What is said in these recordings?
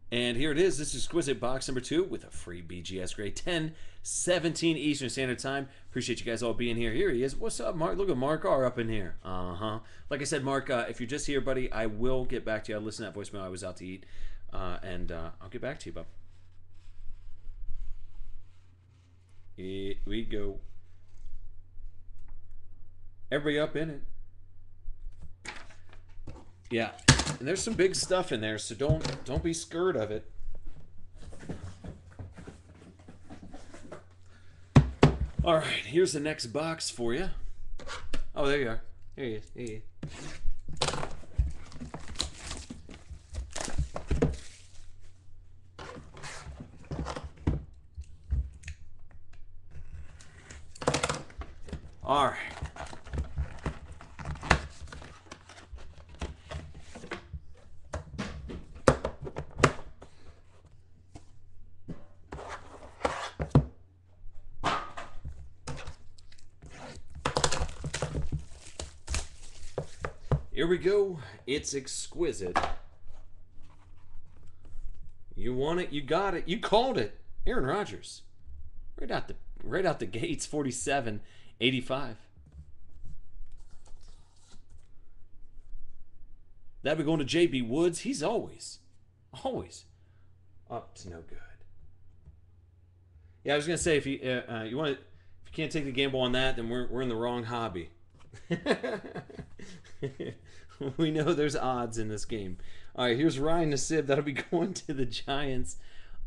And here it is. This is Exquisite box number 2 with a free BGS grade 10:17 Eastern Standard Time. Appreciate you guys all being here. Here he is. What's up, Mark? Look at Mark R up in here. Like I said, Mark, if you're just here, buddy, I will get back to you. I listened to that voicemail. I was out to eat. And I'll get back to you, bub. Here we go. Everybody up in it. Yeah, and there's some big stuff in there, so don't be scared of it. All right, here's the next box for you. Oh, there you are. There he is. There he is. All right. Here we go. It's Exquisite. You want it, you got it, you called it. Aaron Rodgers. Right out the gates, 47/85. That'd be going to JB Woods. He's always up to no good. Yeah, I was gonna say if you if you can't take the gamble on that, then we're in the wrong hobby. We know there's odds in this game. All right, here's Ryan Nassib. That'll be going to the Giants.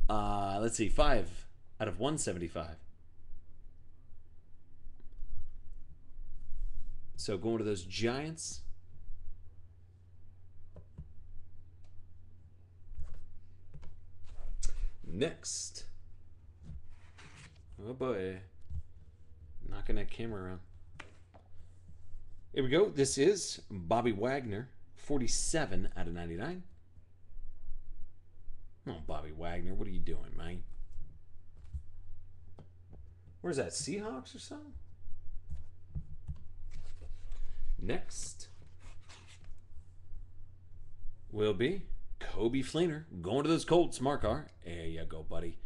Let's see, 5 out of 175. So going to those Giants. Next. Oh boy. Knocking that camera around. Here we go. This is Bobby Wagner, 47 out of 99. Oh, Bobby Wagner, what are you doing, man? Where's that, Seahawks or something? Next will be Kobe Fleener, going to those Colts, Mark R. There you go, buddy.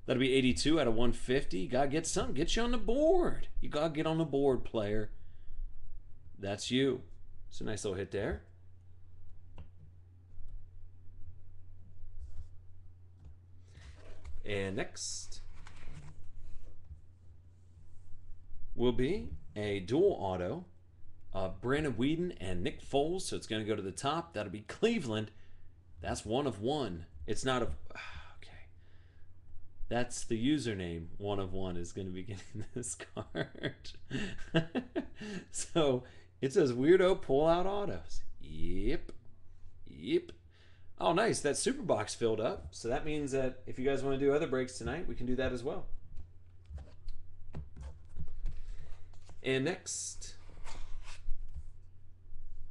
That'll be 82 out of 150. You got to get something. Get you on the board. You got to get on the board, player. That's you. It's a nice little hit there. And next will be a dual auto of Brandon Weeden and Nick Foles. So it's going to go to the top. That'll be Cleveland. That's 1 of 1. It's not a... Okay. That's the username. 1 of 1 is going to be getting this card. So... it says weirdo pull-out autos. Yep. Oh, nice. That super box filled up. So that means that if you guys want to do other breaks tonight, we can do that as well. And next,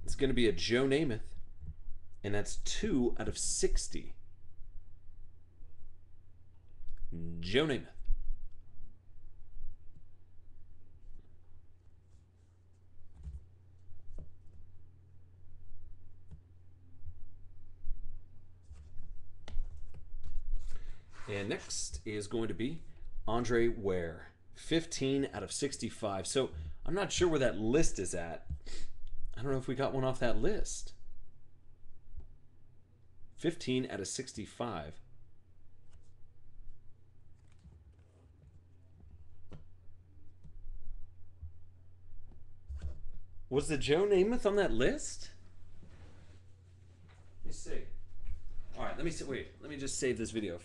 it's going to be a Joe Namath. And that's 2 out of 60. Joe Namath. And next is going to be Andre Ware, 15 out of 65. So I'm not sure where that list is at. I don't know if we got one off that list. 15 out of 65. Was the Joe Namath on that list? Let me see. All right, let me see. Wait, let me just save this video.